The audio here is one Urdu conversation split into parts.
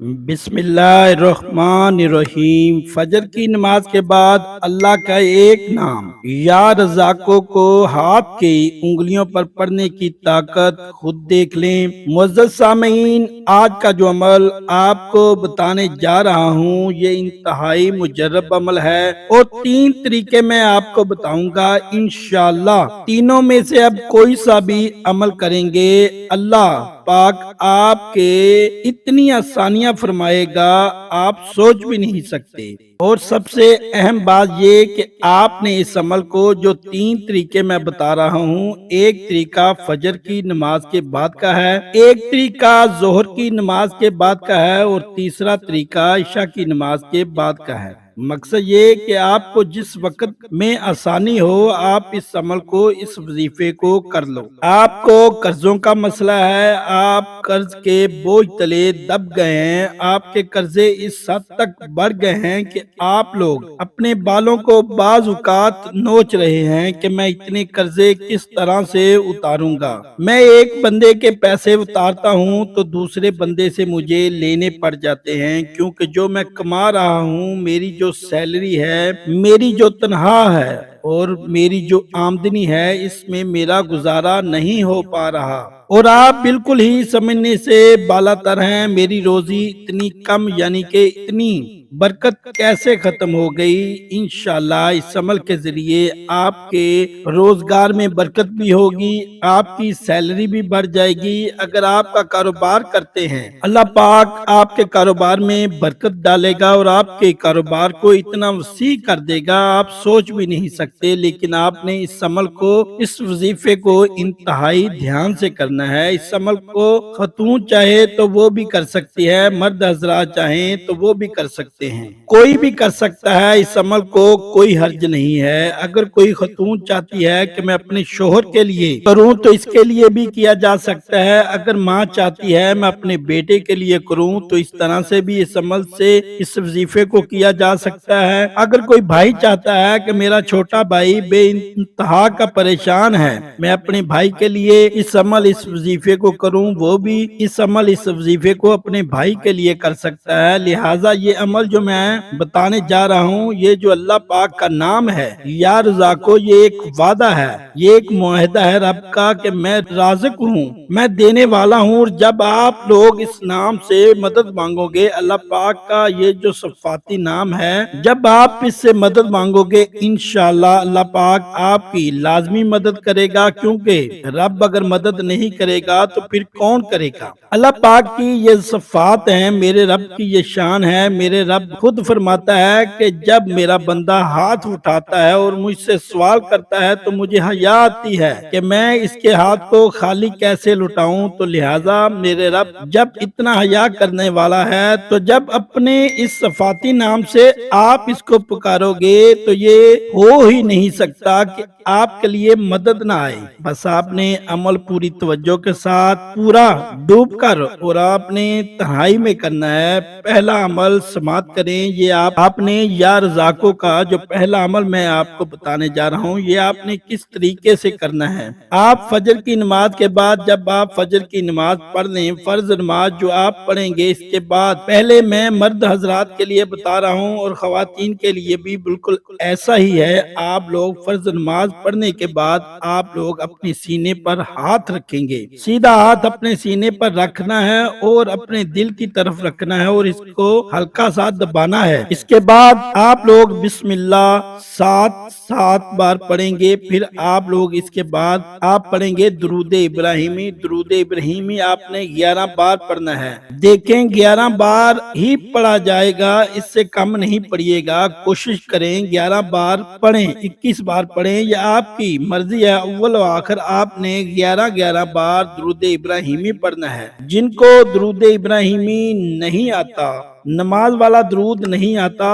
بسم اللہ الرحمن الرحیم۔ فجر کی نماز کے بعد اللہ کا ایک نام یا رزاقوں کو ہاتھ کی انگلیوں پر پڑھنے کی طاقت خود دیکھ لیں۔ معزز سامعین، آج کا جو عمل آپ کو بتانے جا رہا ہوں یہ انتہائی مجرب عمل ہے اور 3 طریقے میں آپ کو بتاؤں گا۔ انشاءاللہ تینوں میں سے اب کوئی سا بھی عمل کریں گے اللہ پاک آپ کے اتنی آسانیاں فرمائے گا آپ سوچ بھی نہیں سکتے۔ اور سب سے اہم بات یہ کہ آپ نے اس عمل کو جو 3 طریقے میں بتا رہا ہوں، ایک طریقہ فجر کی نماز کے بعد کا ہے، ایک طریقہ ظہر کی نماز کے بعد کا ہے اور تیسرا طریقہ عشاء کی نماز کے بعد کا ہے۔ مقصد یہ کہ آپ کو جس وقت میں آسانی ہو آپ اس عمل کو، اس وظیفے کو کر لو۔ آپ کو قرضوں کا مسئلہ ہے، آپ قرض کے بوجھ تلے دب گئے ہیں، آپ کے قرضے اس حد تک بڑھ گئے ہیں کہ آپ لوگ اپنے بالوں کو بعض اوقات نوچ رہے ہیں کہ میں اتنے قرضے کس طرح سے اتاروں گا۔ میں ایک بندے کے پیسے اتارتا ہوں تو دوسرے بندے سے مجھے لینے پڑ جاتے ہیں، کیونکہ جو میں کما رہا ہوں، میری جو سیلری ہے، میری جو تنخواہ ہے اور میری جو آمدنی ہے، اس میں میرا گزارا نہیں ہو پا رہا اور آپ بالکل ہی سمجھنے سے بالا تر ہیں۔ میری روزی اتنی کم، یعنی کہ اتنی برکت کیسے ختم ہو گئی؟ انشاءاللہ اس عمل کے ذریعے آپ کے روزگار میں برکت بھی ہوگی، آپ کی سیلری بھی بڑھ جائے گی۔ اگر آپ کا کاروبار کرتے ہیں، اللہ پاک آپ کے کاروبار میں برکت ڈالے گا اور آپ کے کاروبار کو اتنا وسیع کر دے گا آپ سوچ بھی نہیں سکتے۔ لیکن آپ نے اس عمل کو، اس وظیفے کو انتہائی دھیان سے کرنا ہے۔ اس عمل کو خاتون چاہے تو وہ بھی کر سکتی ہے، مرد حضرات چاہیں تو وہ بھی کر سکتے ہیں، کوئی بھی کر سکتا ہے۔ اس عمل کو کوئی حرج نہیں ہے۔ اگر کوئی خاتون چاہتی ہے کہ میں اپنے شوہر کے لیے کروں تو اس کے لیے بھی کیا جا سکتا ہے۔ اگر ماں چاہتی ہے میں اپنے بیٹے کے لیے کروں تو اس طرح سے بھی اس عمل سے اس وظیفے کو کیا جا سکتا ہے۔ اگر کوئی بھائی چاہتا ہے کہ میرا چھوٹا بھائی بے انتہا کا پریشان ہے، میں اپنے بھائی کے لیے اس عمل، اس وظیفے کو کروں، وہ بھی اس عمل، اس وظیفے کو اپنے بھائی کے لیے کر سکتا ہے۔ لہٰذا یہ عمل جو میں بتانے جا رہا ہوں، یہ جو اللہ پاک کا نام ہے یا رزاقو، یہ ایک وعدہ ہے، یہ ایک معاہدہ ہے رب کا کہ میں رازق ہوں، میں دینے والا ہوں۔ اور جب آپ لوگ اس نام سے مدد مانگو گے، اللہ پاک کا یہ جو صفاتی نام ہے، جب آپ اس سے مدد مانگو گے انشاءاللہ اللہ پاک آپ کی لازمی مدد کرے گا، کیونکہ رب اگر مدد نہیں کرے گا تو پھر کون کرے گا؟ اللہ پاک کی یہ صفات ہیں، میرے رب کی یہ شان ہے۔ میرے رب خود فرماتا ہے کہ جب میرا بندہ ہاتھ اٹھاتا ہے اور مجھ سے سوال کرتا ہے تو مجھے حیا آتی ہے کہ میں اس کے ہاتھ کو خالی کیسے لٹاؤں۔ تو لہٰذا میرے رب جب اتنا حیا کرنے والا ہے تو جب اپنے اس صفاتی نام سے آپ اس کو پکارو گے تو یہ ہو ہی نہیں سکتا کہ آپ کے لیے مدد نہ آئے۔ بس آپ نے عمل پوری توجہ کے ساتھ پورا ڈوب کر اور آپ نے تنہائی میں کرنا ہے۔ پہلا عمل سماعت کریں، یہ آپ نے یا رزاقوں کا جو پہلا عمل میں آپ کو بتانے جا رہا ہوں، یہ آپ نے کس طریقے سے کرنا ہے۔ آپ فجر کی نماز کے بعد جب آپ فجر کی نماز پڑھ لیں، فرض نماز جو آپ پڑھیں گے، اس کے بعد پہلے میں مرد حضرات کے لیے بتا رہا ہوں اور خواتین کے لیے بھی بالکل ایسا ہی ہے۔ آپ لوگ فرض نماز پڑھنے کے بعد آپ لوگ اپنے سینے پر ہاتھ رکھیں گے، سیدھا ہاتھ اپنے سینے پر رکھنا ہے اور اپنے دل کی طرف رکھنا ہے اور اس کو ہلکا سا دبانا ہے۔ اس کے بعد آپ لوگ بسم اللہ 7 بار پڑھیں گے۔ پھر آپ لوگ اس کے بعد آپ پڑھیں گے درود ابراہیمی۔ درود ابراہیمی آپ نے 11 بار پڑھنا ہے۔ دیکھیں 11 بار ہی پڑھا جائے گا، اس سے کم نہیں پڑھیے گا، کوشش کریں 11 بار پڑھیں، 21 بار پڑھیں، یا آپ کی مرضی ہے، اول و آخر آپ نے 11 بار درود ابراہیمی پڑھنا ہے۔ جن کو درود ابراہیمی نہیں آتا نماز والا درود نہیں آتا،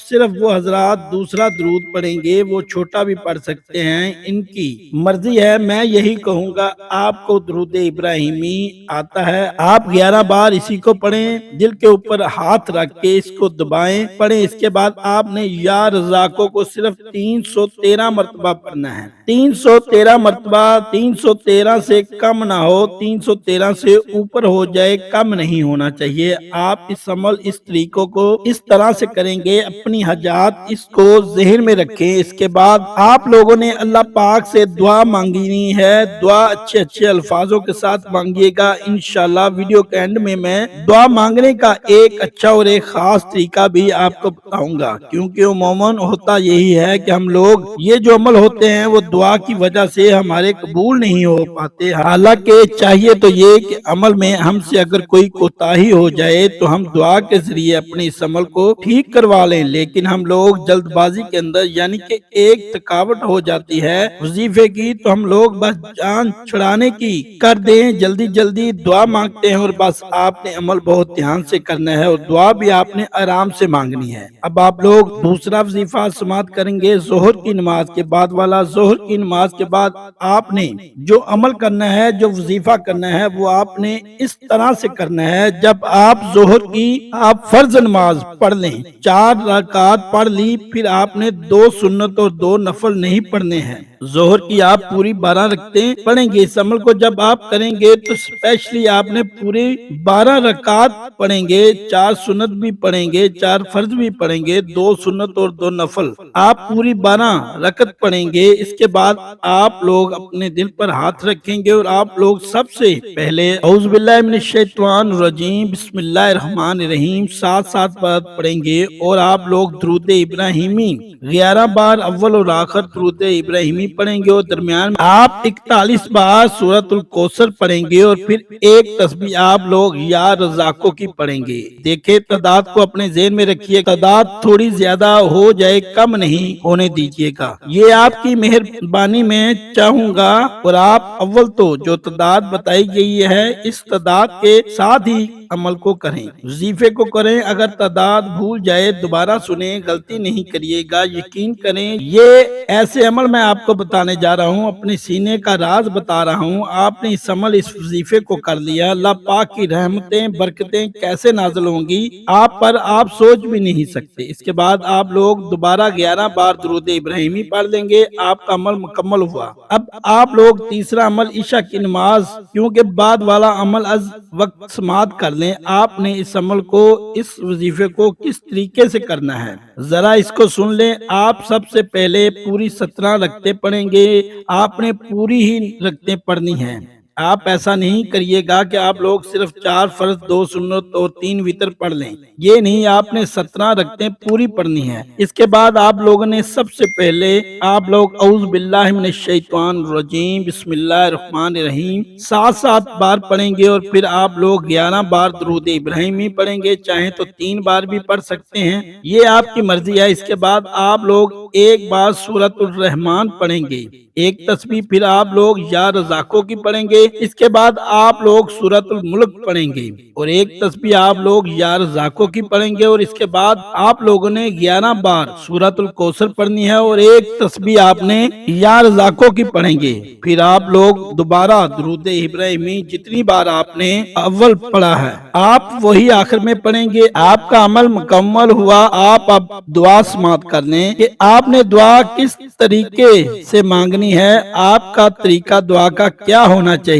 صرف وہ حضرات دوسرا درود پڑھیں گے، وہ چھوٹا بھی پڑھ سکتے ہیں، ان کی مرضی ہے۔ میں یہی کہوں گا، آپ کو درود ابراہیمی آتا ہے، آپ 11 بار اسی کو پڑھیں، دل کے اوپر ہاتھ رکھ کے اس کو دبائیں، پڑھیں۔ اس کے بعد آپ نے یا رزاقوں کو صرف 313 مرتبہ پڑھنا ہے، 313 مرتبہ، 313 سے کم نہ ہو، 313 سے اوپر ہو جائے، کم نہیں ہونا چاہیے۔ آپ اس عمل، اس طریقوں کو اس طرح سے کریں گے، اپنی حاجات اس کو ذہن میں رکھیں۔ اس کے بعد آپ لوگوں نے اللہ پاک سے دعا مانگنی ہے، دعا اچھے اچھے الفاظوں کے ساتھ مانگیے گا۔ انشاءاللہ ویڈیو کے اینڈ میں دعا مانگنے کا ایک اچھا اور ایک خاص طریقہ بھی آپ کو بتاؤں گا، کیونکہ عموماً ہوتا یہی ہے کہ ہم لوگ یہ جو عمل ہوتے ہیں وہ دعا کی وجہ سے ہمارے قبول نہیں ہو پاتے۔ حالانکہ چاہیے تو یہ کہ عمل میں ہم سے اگر کوئی کوتاہی ہو جائے تو ہم دعا کے ذریعے اپنے اس عمل کو ٹھیک کروا لیں، لیکن ہم لوگ جلد بازی کے اندر، یعنی کہ ایک تھکاوٹ ہو جاتی ہے وظیفے کی، تو ہم لوگ بس جان چھڑانے کی کر دیں، جلدی جلدی دعا مانگتے ہیں، اور بس آپ نے عمل بہت دھیان سے کرنا ہے اور دعا بھی آپ نے آرام سے مانگنی ہے۔ اب آپ لوگ دوسرا وظیفہ سماعت کریں گے ظہر کی نماز کے بعد والا۔ ظہر کی نماز کے بعد آپ نے جو عمل کرنا ہے، جو وظیفہ کرنا ہے، وہ آپ نے اس طرح سے کرنا ہے، جب آپ ظہر کی آپ فرض نماز پڑھ لیں، 4 رکعات پڑھ لی، پھر آپ نے 2 سنت اور 2 نفل نہیں پڑھنے ہیں۔ ظہر کی آپ پوری 12 رکعتیں پڑھیں گے۔ اس عمل کو جب آپ کریں گے تو اسپیشلی آپ نے پوری 12 رکعات پڑھیں گے، 4 سنت بھی پڑھیں گے، 4 فرض بھی پڑھیں گے، 2 سنت اور 2 نفل، آپ پوری 12 رکعت پڑھیں گے۔ اس کے بعد آپ لوگ اپنے دل پر ہاتھ رکھیں گے اور آپ لوگ سب سے پہلے اعوذ باللہ من الشیطان الرجیم بسم اللہ الرحمن الرحیم 7 بار پڑھیں گے، اور آپ لوگ درود ابراہیمی 11 بار اول اور آخر درود ابراہیمی پڑھیں گے، اور درمیان میں آپ 41 بار سورۃ الکوثر پڑھیں گے، اور پھر ایک تسبیح آپ لوگ یا رزاقوں کی پڑھیں گے۔ دیکھیں تعداد کو اپنے ذہن میں رکھیے، تعداد تھوڑی زیادہ ہو جائے، کم نہیں ہونے دیجیے گا، یہ آپ کی مہربانی میں چاہوں گا۔ اور آپ اول تو جو تعداد بتائی گئی ہے اس تعداد کے ساتھ ہی عمل کو کریں، وظیفے کو کریں۔ اگر تعداد بھول جائے دوبارہ سنیں، غلطی نہیں کریے گا، یقین کریں یہ ایسے عمل میں آپ کو بتانے جا رہا ہوں، اپنے سینے کا راز بتا رہا ہوں۔ آپ نے اس عمل، اس وظیفے کو کر لیا، اللہ پاک کی رحمتیں برکتیں کیسے نازل ہوں گی آپ پر، آپ سوچ بھی نہیں سکتے۔ اس کے بعد آپ لوگ دوبارہ 11 بار درود ابراہیمی پڑھ لیں گے، آپ کا عمل مکمل ہوا۔ اب آپ لوگ تیسرا عمل عشاء کی نماز، کیونکہ بعد والا عمل از وقت سماعت کر لیں۔ آپ نے اس عمل کو، اس وظیفے کو کس طریقے سے کرنا ہے ذرا اس کو سن لیں۔ آپ سب سے پہلے پوری 17 رکعتیں پڑھیں گے، آپ نے پوری ہی رکعتیں پڑھنی ہیں۔ آپ ایسا نہیں کریے گا کہ آپ لوگ صرف 4 فرض 2 سنت اور 3 وتر پڑھ لیں، یہ نہیں، آپ نے 17 رکعتیں پوری پڑھنی ہیں۔ اس کے بعد آپ لوگوں نے سب سے پہلے آپ لوگ اعوذ باللہ من الشیطان الرجیم بسم اللہ الرحمن الرحیم 7 بار پڑھیں گے، اور پھر آپ لوگ 11 بار درود ابراہیمی پڑھیں گے، چاہیں تو 3 بار بھی پڑھ سکتے ہیں، یہ آپ کی مرضی ہے۔ اس کے بعد آپ لوگ 1 بار سورۃ الرحمن پڑھیں گے، ایک تسبیح پھر آپ لوگ یا رزاقوں کی پڑھیں گے۔ اس کے بعد آپ لوگ سورۃ الملک پڑھیں گے، اور ایک تسبیح آپ لوگ یا رزاقوں کی پڑھیں گے، اور اس کے بعد آپ لوگوں نے 11 بار سورۃ الکوثر پڑھنی ہے، اور ایک تسبیح آپ نے یا رزاقوں کی پڑھیں گے۔ پھر آپ لوگ دوبارہ درود ابراہیمی جتنی بار آپ نے اول پڑھا ہے آپ وہی آخر میں پڑھیں گے۔ آپ کا عمل مکمل ہوا۔ آپ اب دعا سماعت کر لیں کہ آپ نے دعا کس طریقے سے مانگنی ہے، آپ کا طریقہ دعا کا کیا ہونا چاہیے۔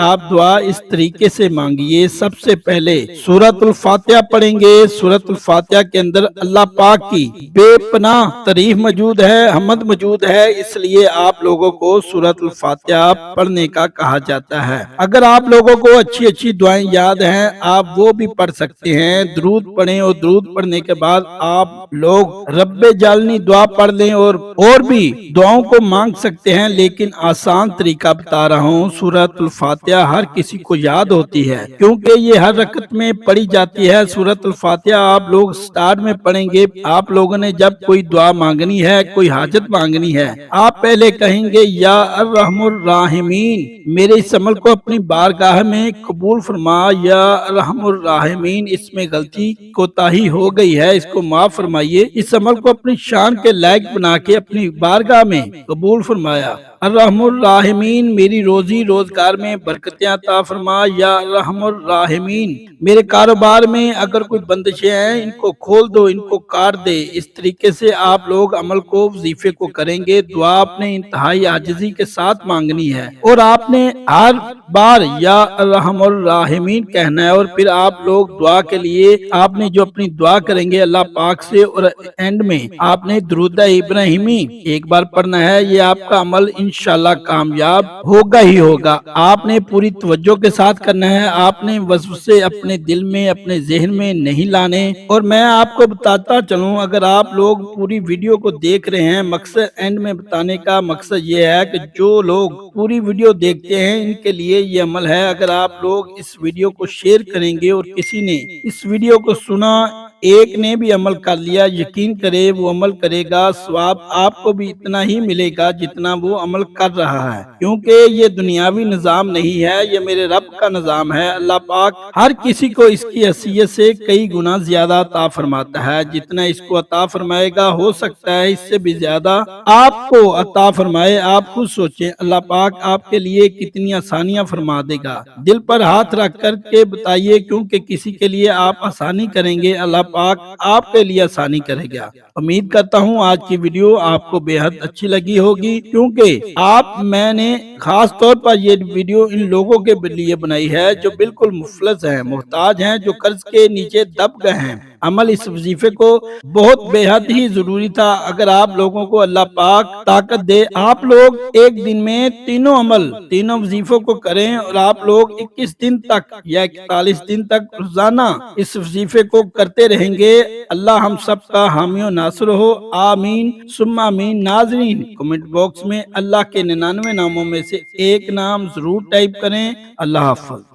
آپ دعا اس طریقے سے مانگیے، سب سے پہلے سورۃ الفاتحہ پڑھیں گے۔ سورۃ الفاتحہ کے اندر اللہ پاک کی بے پناہ تعریف موجود ہے، حمد موجود ہے، اس لیے آپ لوگوں کو سورۃ الفاتحہ پڑھنے کا کہا جاتا ہے۔ اگر آپ لوگوں کو اچھی اچھی دعائیں یاد ہیں آپ وہ بھی پڑھ سکتے ہیں، درود پڑھیں، اور درود پڑھنے کے بعد آپ لوگ رب جعلنی دعا پڑھ لیں، اور بھی دعاؤں کو مانگ سکتے ہیں، لیکن آسان طریقہ بتا رہا ہوں۔ سورۃ الفاتحہ ہر کسی کو یاد ہوتی ہے، کیونکہ یہ ہر رکعت میں پڑھی جاتی ہے۔ سورۃ الفاتحہ آپ لوگ سٹارٹ میں پڑھیں گے۔ آپ لوگوں نے جب کوئی دعا مانگنی ہے، کوئی حاجت مانگنی ہے، آپ پہلے کہیں گے یا ارحم الراحمین، میرے اس عمل کو اپنی بارگاہ میں قبول فرما، یا ارحم الراحمین، اس میں غلطی کوتاہی ہو گئی ہے، اس کو معاف فرمائیے۔ اس عمل کو اپنی شان کے لائق بنا کے اپنی بارگاہ میں قبول فرمایا۔ الرحم الراحمین، میری روزی روزگار میں برکتیں عطا فرما، یا الرحم الراحمین، میرے کاروبار میں اگر کوئی بندشیں ہیں ان کو کھول دو، ان کو کاٹ دے۔ اس طریقے سے آپ لوگ عمل کو، وظیفے کو کریں گے۔ دعا آپ نے انتہائی عاجزی کے ساتھ مانگنی ہے، اور آپ نے ہر بار یا الرحم الراحمین کہنا ہے، اور پھر آپ لوگ دعا کے لیے آپ نے جو اپنی دعا کریں گے اللہ پاک سے، اور اینڈ میں آپ نے درود ابراہیمی ایک بار پڑھنا ہے۔ یہ آپ کا عمل انشاءاللہ کامیاب ہوگا ہی ہوگا۔ آپ نے پوری توجہ کے ساتھ کرنا ہے، آپ نے وسوسے اپنے دل میں، اپنے ذہن میں نہیں لانے۔ اور میں آپ کو بتاتا چلوں، اگر آپ لوگ پوری ویڈیو کو دیکھ رہے ہیں، مقصد اینڈ میں بتانے کا مقصد یہ ہے کہ جو لوگ پوری ویڈیو دیکھتے ہیں ان کے لیے یہ عمل ہے۔ اگر آپ لوگ اس ویڈیو کو شیئر کریں گے اور کسی نے اس ویڈیو کو سنا، ایک نے بھی عمل کر لیا، یقین کرے وہ عمل کرے گا، ثواب آپ کو بھی اتنا ہی ملے گا جتنا وہ عمل کر رہا ہے، کیونکہ یہ دنیاوی نظام نہیں ہے، یہ میرے رب کا نظام ہے۔ اللہ پاک ہر کسی کو اس کی حیثیت سے کئی گنا زیادہ عطا فرماتا ہے، جتنا اس کو عطا فرمائے گا ہو سکتا ہے اس سے بھی زیادہ آپ کو عطا فرمائے۔ آپ خود سوچیں اللہ پاک آپ کے لیے کتنی آسانیاں فرما دے گا۔ دل پر ہاتھ رکھ کر کے بتائیے، کیونکہ کسی کے لیے آپ آسانی کریں گے اللہ پاک آپ کے لیے آسانی کرے گا۔ امید کرتا ہوں آج کی ویڈیو آپ کو بے حد اچھی لگی ہوگی، کیونکہ میں نے خاص طور پر یہ ویڈیو ان لوگوں کے لیے بنائی ہے جو بالکل مفلس ہیں، محتاج ہیں، جو قرض کے نیچے دب گئے ہیں۔ عمل اس وظیفے کو بہت بے حد ہی ضروری تھا۔ اگر آپ لوگوں کو اللہ پاک طاقت دے، آپ لوگ ایک دن میں تینوں وظیفوں کو کریں، اور آپ لوگ 21 دن تک یا 41 دن تک روزانہ اس وظیفے کو کرتے رہیں گے۔ اللہ ہم سب کا حامی و ناصر ہو، آمین ثم آمین۔ ناظرین، کمنٹ باکس میں اللہ کے 99 ناموں میں سے ایک نام ضرور ٹائپ کریں۔ اللہ حافظ۔